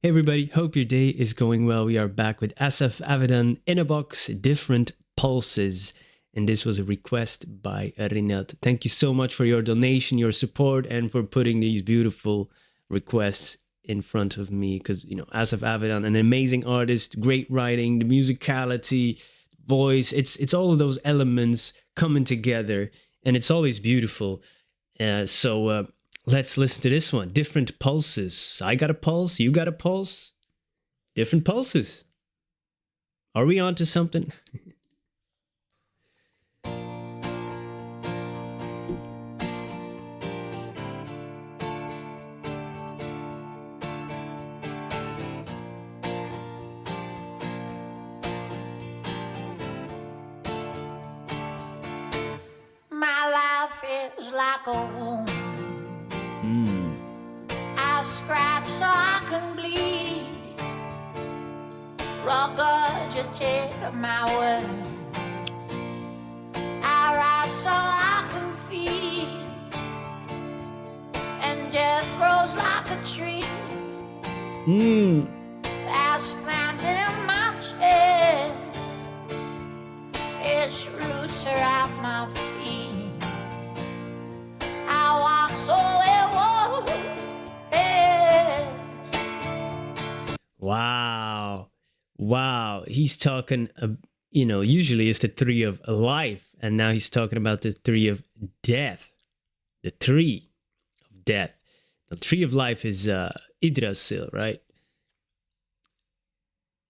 Hey everybody, hope your day is going well. We are back with Asaf Avidan in a box, different pulses. And this was a request by Rinat. Thank you so much for your donation, your support, and for putting these beautiful requests in front of me. Because, Asaf Avidan, an amazing artist, great writing, the musicality, voice, it's all of those elements coming together. And it's always beautiful. So let's listen to this one. Different pulses. I got a pulse. You got a pulse. Different pulses. Are we on to something? My life is like a wound. I scratch so I can bleed. Regurgitate my word. I rise so I can feed. And death grows like a tree. That's planted in my chest. Its roots are at my feet. I walk so it won't rest. Wow. He's talking, usually it's the three of life. And now he's talking about the three of death. The tree of death. The tree of life is Yggdrasil, right?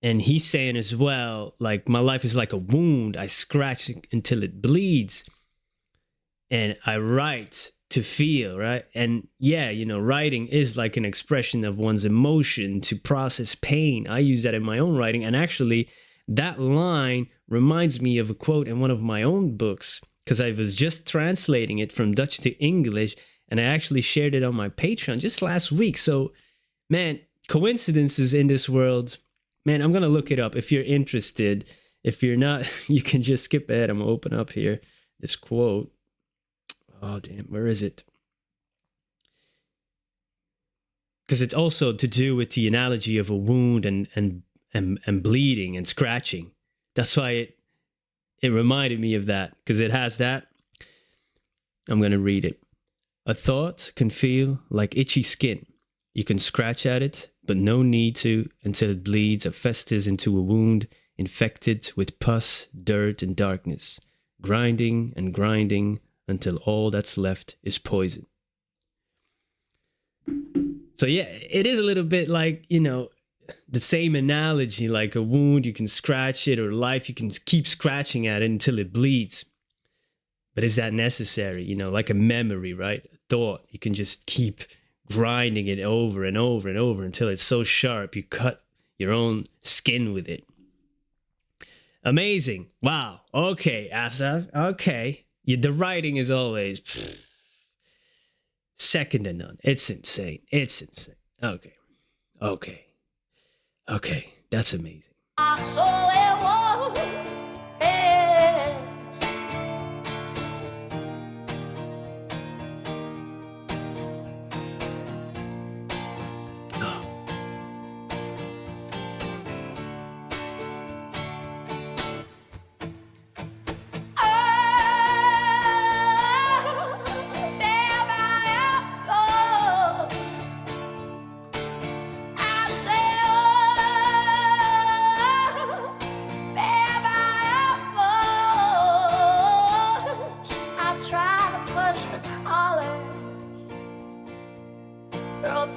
And he's saying as well, like, my life is like a wound. I scratch until it bleeds. And I write to feel, right? And yeah, writing is like an expression of one's emotion to process pain. I use that in my own writing. And actually, that line reminds me of a quote in one of my own books, because I was just translating it from Dutch to English. And I actually shared it on my Patreon just last week. So, man, coincidences in this world. Man, I'm going to look it up if you're interested. If you're not, you can just skip ahead. I'm going to open up here this quote. Oh, damn. Where is it? Because it's also to do with the analogy of a wound and bleeding and scratching. That's why it reminded me of that, because it has that. I'm going to read it. A thought can feel like itchy skin. You can scratch at it, but no need to until it bleeds or festers into a wound infected with pus, dirt, and darkness, grinding and grinding until all that's left is poison. So yeah, it is a little bit like, the same analogy, like a wound, you can scratch it, or life, you can keep scratching at it until it bleeds. But is that necessary? Like a memory, right? A thought, you can just keep grinding it over and over and over until it's so sharp you cut your own skin with it. Amazing. Wow. Okay, Asaf. Okay. The writing is always second to none. It's insane. Okay. That's amazing. So it won't rest.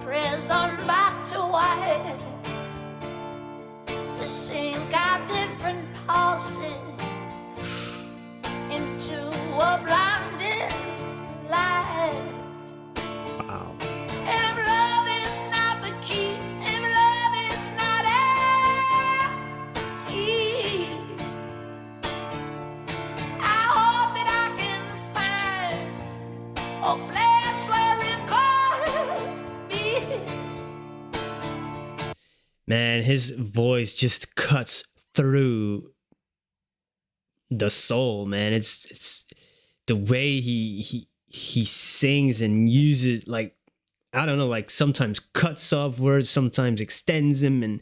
Prison back to white, to sink our different pulses into a blinding light. Wow. And if love is not the key, if love is not key, I hope that I can find a place where it could be. Man, his voice just cuts through the soul, man. It's the way he sings and uses, like, I don't know, like sometimes cuts off words, sometimes extends them, and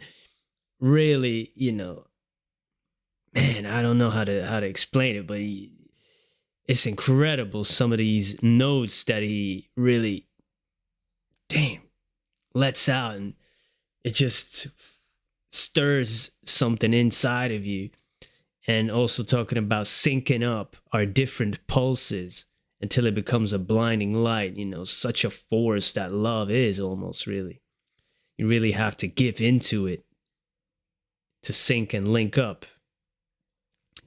really, man, I don't know how to explain it, but it's incredible some of these notes that he really, damn, lets out, and it just stirs something inside of you. And also talking about syncing up our different pulses until it becomes a blinding light, such a force that love is almost, really. You really have to give into it to sync and link up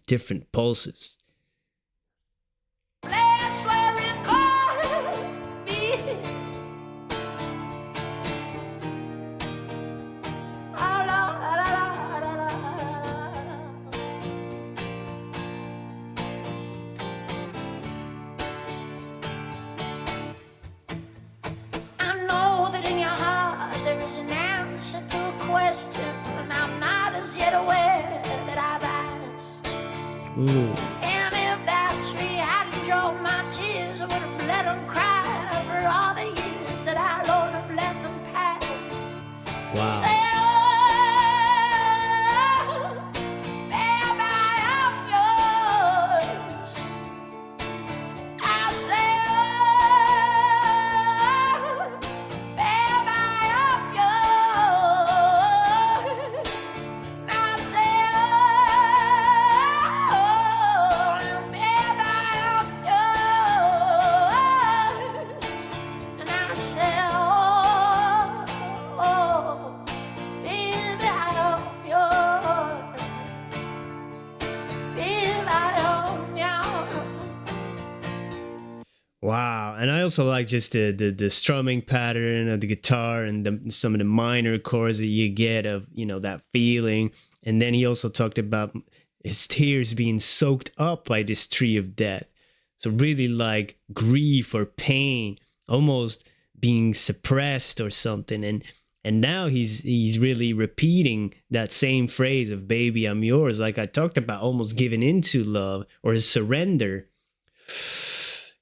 different pulses. That's where it caught me. Ah, la, la, la, la, la, la. I know that in your heart there is an answer to a question, and I'm not as yet aware that I've asked. Ooh. And if that tree hadn't drawn my tears, I would have let them cry for all the years that I, Lord, have let them pass. Wow. Say, oh, babe, I am yours. I say, oh, babe, I am yours. I say, oh, babe, I am yours. And I say, oh, baby, I am yours. Baby, I am yours. Wow. And I also like just the strumming pattern of the guitar and some of the minor chords that you get of, that feeling. And then he also talked about his tears being soaked up by this tree of death. So really like grief or pain, almost being suppressed or something. And now he's really repeating that same phrase of "baby, I'm yours," like I talked about, almost giving into love or surrender.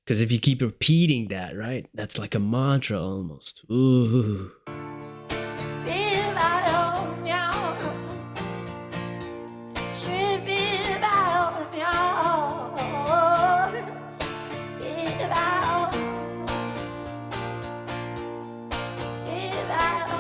Because if you keep repeating that, right, that's like a mantra almost. Ooh. Babe, I am yours. Sweet babe, I am yours. Babe, I am. Babe, I am.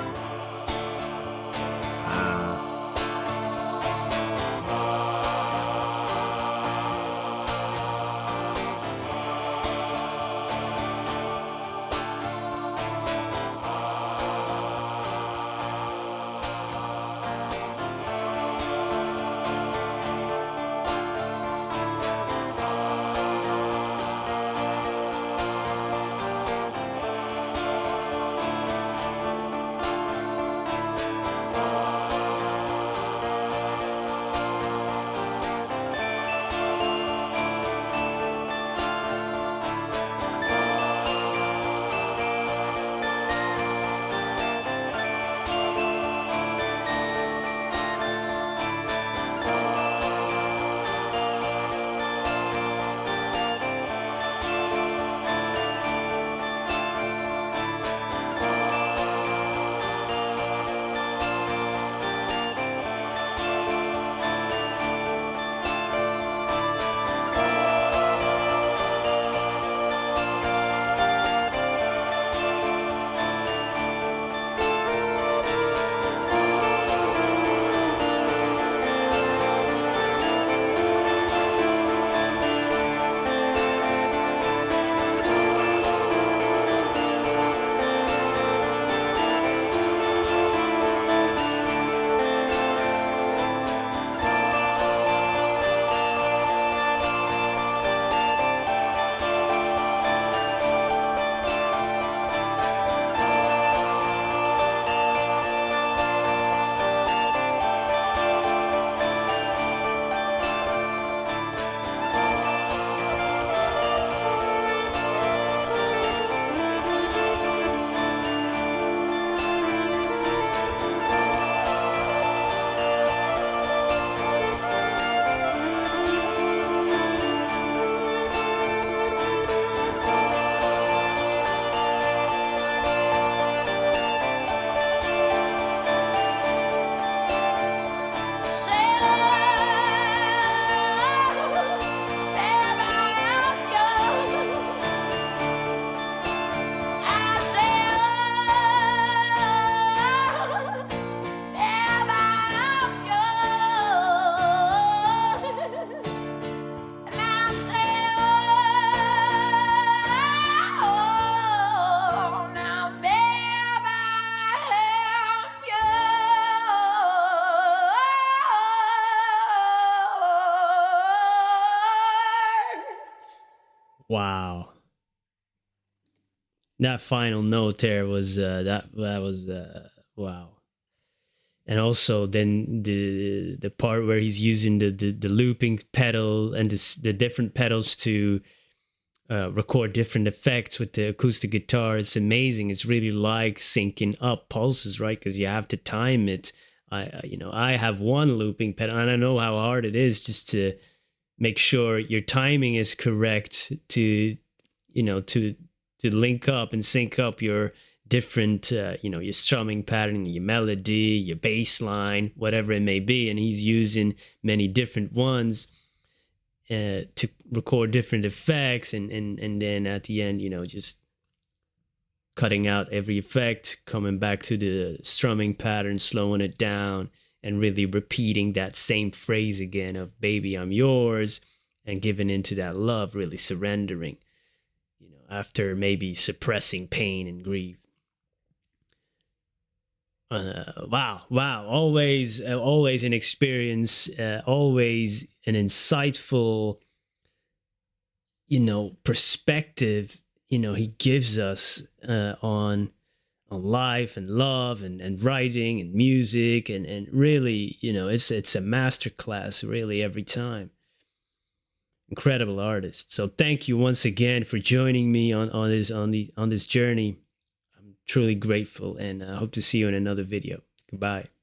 Wow. That final note there was that was wow. And also then the part where he's using the looping pedal and the different pedals to record different effects with the acoustic guitar. It's amazing. It's really like syncing up pulses, right? Because you have to time it. I have one looping pedal, and I know how hard it is just to make sure your timing is correct to, to link up and sync up your different, your strumming pattern, your melody, your bass line, whatever it may be. And he's using many different ones to record different effects, and then at the end, just cutting out every effect, coming back to the strumming pattern, slowing it down, and really repeating that same phrase again of "Baby, I'm yours," and giving into that love, really surrendering, after maybe suppressing pain and grief. Wow! Always an experience. Always an insightful, perspective. He gives us on life and love and writing and music, and really, it's a masterclass really every time. Incredible artist. So thank you once again for joining me on this journey. I'm truly grateful, and I hope to see you in another video. Goodbye.